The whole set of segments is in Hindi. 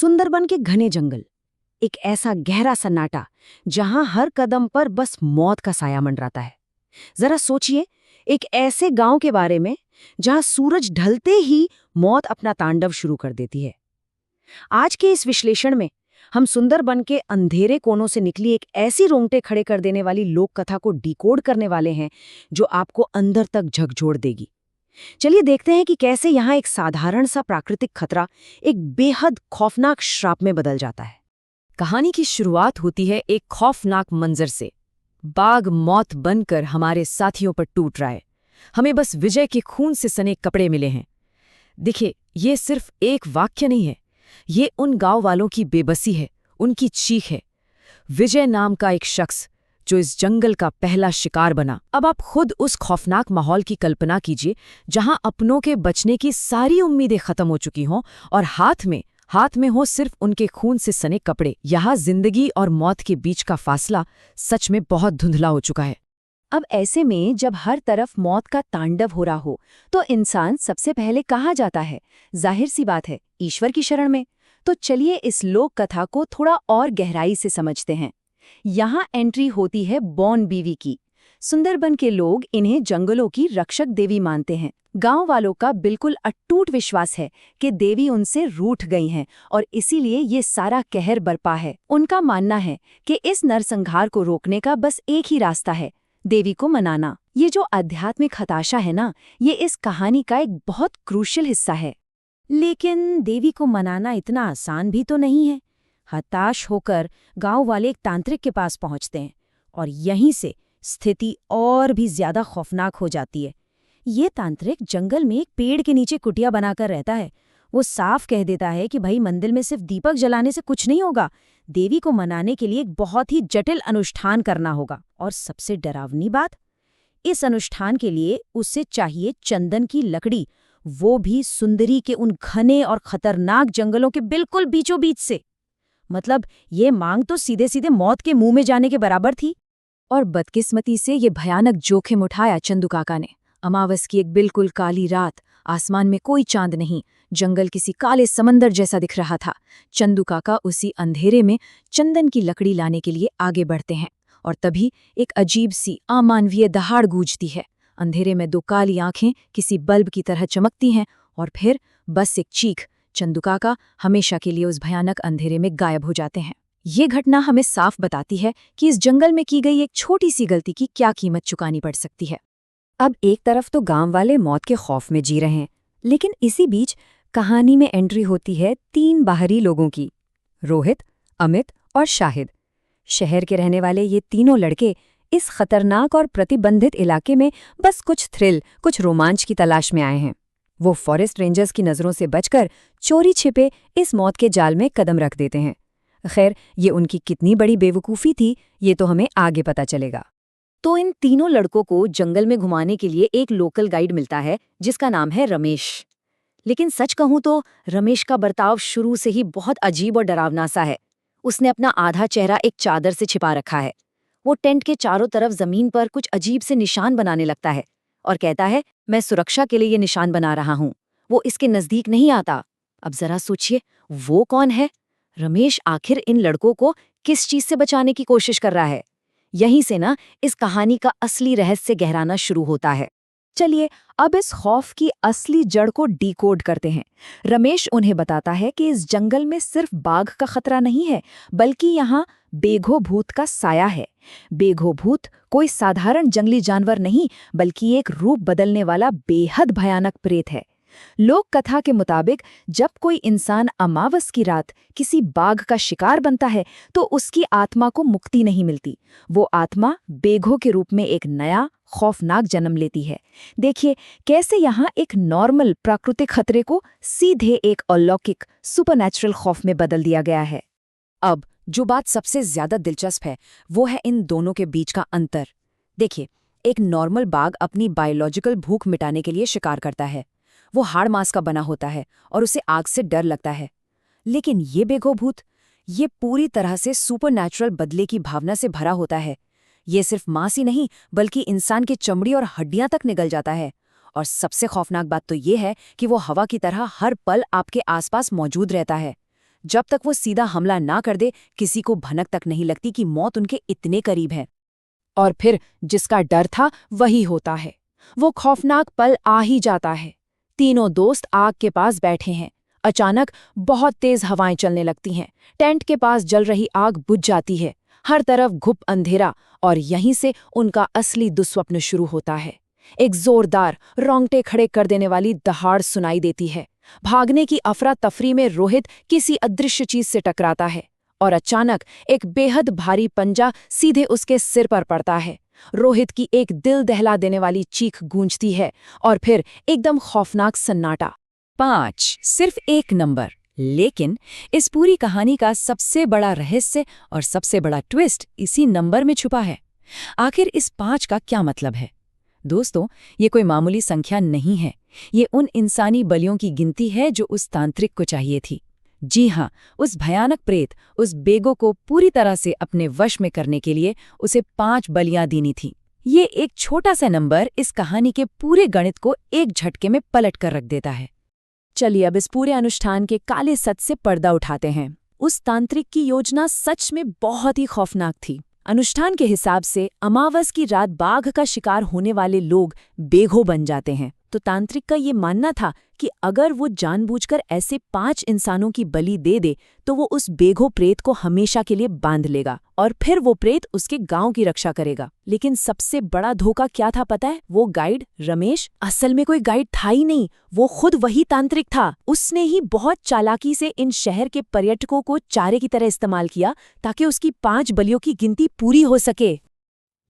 सुंदरबन के घने जंगल, एक ऐसा गहरा सन्नाटा जहां हर कदम पर बस मौत का साया मंडराता है। जरा सोचिए, एक ऐसे गांव के बारे में जहां सूरज ढलते ही मौत अपना तांडव शुरू कर देती है। आज के इस विश्लेषण में हम सुंदरबन के अंधेरे कोनों से निकली एक ऐसी रोंगटे खड़े कर देने वाली लोक कथा को डिकोड करने वाले हैं जो आपको अंदर तक झकझोर देगी। चलिए देखते हैं कि कैसे यहाँ एक साधारण सा प्राकृतिक खतरा एक बेहद खौफनाक श्राप में बदल जाता है। कहानी की शुरुआत होती है एक खौफनाक मंजर से। बाघ मौत बनकर हमारे साथियों पर टूट रहा है। हमें बस विजय के खून से सने कपड़े मिले हैं। देखिए, ये सिर्फ एक वाक्य नहीं है, ये उन गांव वालों की बेबसी है, उनकी चीख है। विजय नाम का एक शख्स जो इस जंगल का पहला शिकार बना। अब आप खुद उस खौफनाक माहौल की कल्पना कीजिए जहां अपनों के बचने की सारी उम्मीदें खत्म हो चुकी हों और हाथ में हो सिर्फ उनके खून से सने कपड़े। यहाँ जिंदगी और मौत के बीच का फासला सच में बहुत धुंधला हो चुका है। अब ऐसे में जब हर तरफ मौत का तांडव हो रहा हो तो इंसान सबसे पहले कहाँ जाता है? जाहिर सी बात है, ईश्वर की शरण में। तो चलिए इस लोक कथा को थोड़ा और गहराई से समझते हैं। यहाँ एंट्री होती है बॉन बीवी की। सुंदरबन के लोग इन्हें जंगलों की रक्षक देवी मानते हैं। गांव वालों का बिल्कुल अटूट विश्वास है कि देवी उनसे रूठ गई हैं और इसीलिए ये सारा कहर बरपा है। उनका मानना है कि इस नरसंहार को रोकने का बस एक ही रास्ता है, देवी को मनाना। ये जो आध्यात्मिक हताशा है ना, ये इस कहानी का एक बहुत क्रूशियल हिस्सा है। लेकिन देवी को मनाना इतना आसान भी तो नहीं है। हताश होकर गांव वाले एक तांत्रिक के पास पहुंचते हैं और यहीं से स्थिति और भी ज्यादा खौफनाक हो जाती है। ये तांत्रिक जंगल में एक पेड़ के नीचे कुटिया बनाकर रहता है। वो साफ कह देता है कि भाई, मंदिर में सिर्फ दीपक जलाने से कुछ नहीं होगा, देवी को मनाने के लिए एक बहुत ही जटिल अनुष्ठान करना होगा। और सबसे डरावनी बात, इस अनुष्ठान के लिए उससे चाहिए चंदन की लकड़ी, वो भी सुंदरी के उन घने और खतरनाक जंगलों के बिल्कुल बीचों बीच से। मतलब ये मांग तो सीधे सीधे मौत के मुंह में जाने के बराबर थी। और बदकिस्मती से ये भयानक जोखिम उठाया चंदू काका ने। अमावस की एक बिल्कुल काली रात, आसमान में कोई चांद नहीं, जंगल किसी काले समंदर जैसा दिख रहा था। चंदू काका उसी अंधेरे में चंदन की लकड़ी लाने के लिए आगे बढ़ते हैं और तभी एक अजीब सी अमानवीय दहाड़ गूंजती है। अंधेरे में दो काली आंखें किसी बल्ब की तरह चमकती हैं और फिर बस एक चीख। चंदू काका हमेशा के लिए उस भयानक अंधेरे में गायब हो जाते हैं। ये घटना हमें साफ बताती है कि इस जंगल में की गई एक छोटी सी गलती की क्या कीमत चुकानी पड़ सकती है। अब एक तरफ तो गांव वाले मौत के खौफ में जी रहे हैं, लेकिन इसी बीच कहानी में एंट्री होती है 3 बाहरी लोगों की, रोहित, अमित और शाहिद। शहर के रहने वाले ये तीनों लड़के इस खतरनाक और प्रतिबंधित इलाके में बस कुछ थ्रिल, कुछ रोमांच की तलाश में आए हैं। वो फॉरेस्ट रेंजर्स की नज़रों से बचकर चोरी छिपे इस मौत के जाल में कदम रख देते हैं। खैर, ये उनकी कितनी बड़ी बेवकूफ़ी थी, ये तो हमें आगे पता चलेगा। तो इन तीनों लड़कों को जंगल में घुमाने के लिए एक लोकल गाइड मिलता है जिसका नाम है रमेश। लेकिन सच कहूं तो रमेश का बर्ताव शुरू से ही बहुत अजीब और डरावना सा है। उसने अपना आधा चेहरा एक चादर से छिपा रखा है। वो टेंट के चारों तरफ जमीन पर कुछ अजीब से निशान बनाने लगता है और कहता है, मैं सुरक्षा के लिए ये निशान बना रहा हूं। वो इसके नजदीक नहीं आता। अब जरा सोचिए, वो कौन है? रमेश आखिर इन लड़कों को किस चीज से बचाने की कोशिश कर रहा है? यहीं से ना इस कहानी का असली रहस्य गहराना शुरू होता है। चलिए अब इस खौफ की असली जड़ को डिकोड करते हैं। रमेश उन्हें बताता है कि इस जंगल में सिर्फ बाघ का खतरा नहीं है, बल्कि यहाँ बेघो भूत का साया है। बेघो भूत कोई साधारण जंगली जानवर नहीं, बल्कि एक रूप बदलने वाला बेहद भयानक प्रेत है। लोक कथा के मुताबिक जब कोई इंसान अमावस की रात किसी बाघ का शिकार बनता है तो उसकी आत्मा को मुक्ति नहीं मिलती। वो आत्मा बेघो के रूप में एक नया खौफनाक जन्म लेती है। देखिए कैसे यहाँ एक नॉर्मल प्राकृतिक खतरे को सीधे एक अलौकिक सुपरनैचुरल खौफ में बदल दिया गया है। अब जो बात सबसे ज्यादा दिलचस्प है वो है इन दोनों के बीच का अंतर। देखिए, एक नॉर्मल बाघ अपनी बायोलॉजिकल भूख मिटाने के लिए शिकार करता है। वो हाड़ मांस का बना होता है और उसे आग से डर लगता है। लेकिन ये बेघो भूत, ये पूरी तरह से सुपरनैचुरल बदले की भावना से भरा होता है। ये सिर्फ मांस ही नहीं, बल्कि इंसान की चमड़ी और हड्डियां तक निगल जाता है। और सबसे खौफनाक बात तो ये है कि वो हवा की तरह हर पल आपके आसपास मौजूद रहता है। जब तक वो सीधा हमला ना कर दे, किसी को भनक तक नहीं लगती कि मौत उनके इतने करीब है। और फिर जिसका डर था वही होता है। वो खौफनाक पल आ ही जाता है। तीनों दोस्त आग के पास बैठे हैं। अचानक बहुत तेज हवाएं चलने लगती हैं। टेंट के पास जल रही आग बुझ जाती है। हर तरफ घुप अंधेरा, और यहीं से उनका असली दुस्वप्न शुरू होता है। एक जोरदार, रोंगटे खड़े कर देने वाली दहाड़ सुनाई देती है। भागने की अफरा तफरी में रोहित किसी अदृश्य चीज से टकराता है, और अचानक एक बेहद भारी पंजा सीधे उसके सिर पर पड़ता है। रोहित की एक दिल दहला देने वाली चीख गूंजती है, और फिर एकदम खौफनाक सन्नाटा। 5 सिर्फ एक नंबर। लेकिन इस पूरी कहानी का सबसे बड़ा रहस्य और सबसे बड़ा ट्विस्ट इसी नंबर में छुपा है। आखिर इस 5 का क्या मतलब है? दोस्तों, ये कोई मामूली संख्या नहीं है। ये उन इंसानी बलियों की गिनती है जो उस तांत्रिक को चाहिए थी। जी हाँ, उस भयानक प्रेत, उस बेगो को पूरी तरह से अपने वश में करने के लिए उसे 5 बलियां देनी थी। ये एक छोटा सा नंबर इस कहानी के पूरे गणित को एक झटके में पलट कर रख देता है। चलिए अब इस पूरे अनुष्ठान के काले सच से पर्दा उठाते हैं। उस तांत्रिक की योजना सच में बहुत ही खौफनाक थी। अनुष्ठान के हिसाब से अमावस की रात बाघ का शिकार होने वाले लोग बेघो बन जाते हैं। तो तांत्रिक का ये मानना था कि अगर वो जानबूझकर ऐसे 5 इंसानों की बलि दे दे तो वो उस बेघो प्रेत को हमेशा के लिए बांध लेगा, और फिर वो प्रेत उसके गांव की रक्षा करेगा। लेकिन सबसे बड़ा धोखा क्या था पता है? वो गाइड रमेश असल में कोई गाइड था ही नहीं, वो खुद वही तांत्रिक था। उसने ही बहुत चालाकी से इन शहर के पर्यटकों को चारे की तरह इस्तेमाल किया ताकि उसकी 5 बलियों की गिनती पूरी हो सके।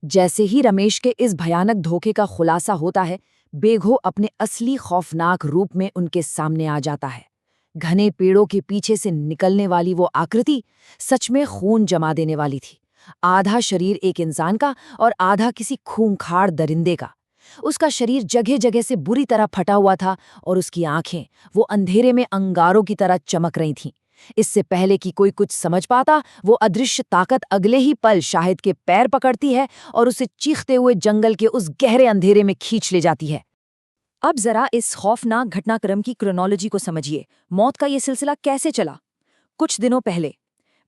जैसे ही रमेश के इस भयानक धोखे का खुलासा होता है, बेघो अपने असली खौफनाक रूप में उनके सामने आ जाता है। घने पेड़ों के पीछे से निकलने वाली वो आकृति सच में खून जमा देने वाली थी। आधा शरीर एक इंसान का और आधा किसी खूंखार दरिंदे का। उसका शरीर जगह जगह से बुरी तरह फटा हुआ था, और उसकी आंखें वो अंधेरे में अंगारों की तरह चमक रही थीं। इससे पहले कि कोई कुछ समझ पाता, वो अदृश्य ताकत अगले ही पल शाहिद के पैर पकड़ती है और उसे चीखते हुए जंगल के उस गहरे अंधेरे में खींच ले जाती है। अब जरा इस खौफनाक घटनाक्रम की क्रोनोलॉजी को समझिए। मौत का ये सिलसिला कैसे चला? कुछ दिनों पहले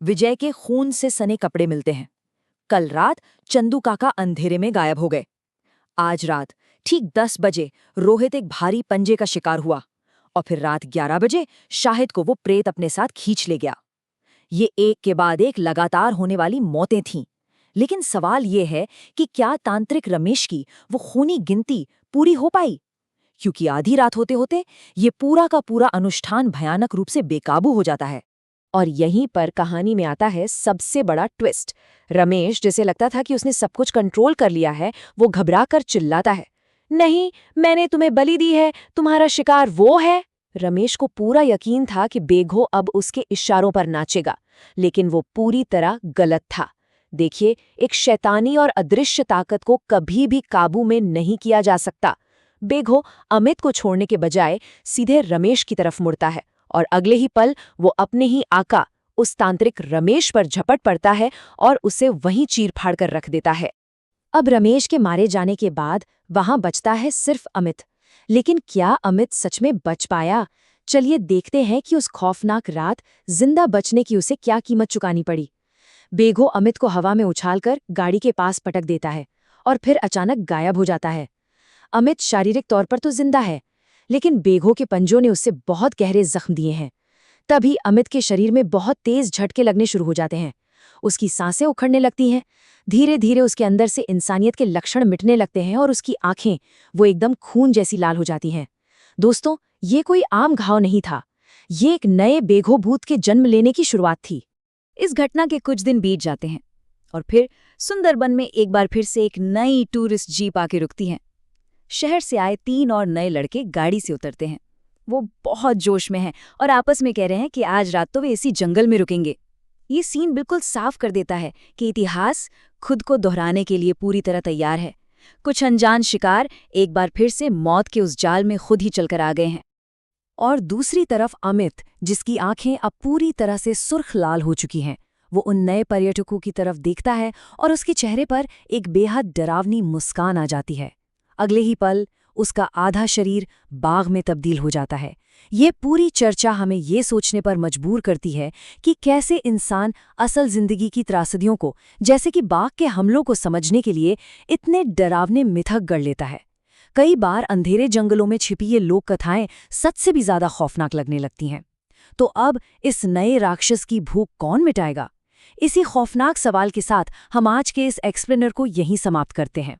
विजय के खून से सने कपड़े मिलते हैं। कल रात चंदू काका अंधेरे में गायब हो गए। आज रात ठीक 10 बजे रोहित एक भारी पंजे का शिकार हुआ, और फिर रात 11 बजे शाहिद को वो प्रेत अपने साथ खींच ले गया। ये एक के बाद एक लगातार होने वाली मौतें थीं। लेकिन सवाल ये है कि क्या तांत्रिक रमेश की वो खूनी गिनती पूरी हो पाई? क्योंकि आधी रात होते होते ये पूरा का पूरा अनुष्ठान भयानक रूप से बेकाबू हो जाता है। और यहीं पर कहानी में आता है सबसे बड़ा ट्विस्ट। रमेश, जिसे लगता था कि उसने सब कुछ कंट्रोल कर लिया है, वो घबरा कर चिल्लाता है, नहीं, मैंने तुम्हें बलि दी है, तुम्हारा शिकार वो है। रमेश को पूरा यकीन था कि बेघो अब उसके इशारों पर नाचेगा, लेकिन वो पूरी तरह गलत था। देखिए, एक शैतानी और अदृश्य ताकत को कभी भी काबू में नहीं किया जा सकता। बेघो अमित को छोड़ने के बजाय सीधे रमेश की तरफ मुड़ता है, और अगले ही पल वो अपने ही आका उस तांत्रिक रमेश पर झपट पड़ता है और उसे वहीं चीर-फाड़ कर रख देता है। अब रमेश के मारे जाने के बाद वहां बचता है सिर्फ अमित। लेकिन क्या अमित सच में बच पाया? चलिए देखते हैं कि उस खौफनाक रात जिंदा बचने की उसे क्या कीमत चुकानी पड़ी। बेघो अमित को हवा में उछालकर गाड़ी के पास पटक देता है और फिर अचानक गायब हो जाता है। अमित शारीरिक तौर पर तो जिंदा है, लेकिन बेघो के पंजों ने उससे बहुत गहरे जख्म दिए हैं। तभी अमित के शरीर में बहुत तेज झटके लगने शुरू हो जाते हैं। उसकी सांसें उखड़ने लगती हैं। धीरे धीरे उसके अंदर से इंसानियत के लक्षण मिटने लगते हैं और उसकी आंखें वो एकदम खून जैसी लाल हो जाती हैं। दोस्तों, ये कोई आम घाव नहीं था। ये एक नए बेघो भूत के जन्म लेने की शुरुआत थी। इस घटना के कुछ दिन बीत जाते हैं और फिर सुंदरबन में एक बार फिर से एक नई टूरिस्ट जीप आके रुकती है। शहर से आए 3 और नए लड़के गाड़ी से उतरते हैं। वो बहुत जोश में हैं और आपस में कह रहे हैं कि आज रात तो वे इसी जंगल में रुकेंगे। ये सीन बिल्कुल साफ कर देता है कि इतिहास खुद को दोहराने के लिए पूरी तरह तैयार है। कुछ अनजान शिकार एक बार फिर से मौत के उस जाल में खुद ही चलकर आ गए हैं। और दूसरी तरफ अमित, जिसकी आंखें अब पूरी तरह से सुर्ख लाल हो चुकी हैं, वो उन नए पर्यटकों की तरफ देखता है और उसके चेहरे पर एक बेहद डरावनी मुस्कान आ जाती है। अगले ही पल उसका आधा शरीर बाघ में तब्दील हो जाता है। ये पूरी चर्चा हमें ये सोचने पर मजबूर करती है कि कैसे इंसान असल जिंदगी की त्रासदियों को, जैसे कि बाघ के हमलों को समझने के लिए इतने डरावने मिथक गढ़ लेता है। कई बार अंधेरे जंगलों में छिपी ये लोक कथाएं सच से भी ज्यादा खौफनाक लगने लगती हैं। तो अब इस नए राक्षस की भूख कौन मिटाएगा? इसी खौफनाक सवाल के साथ हम आज के इस एक्सप्लेनर को यहीं समाप्त करते हैं।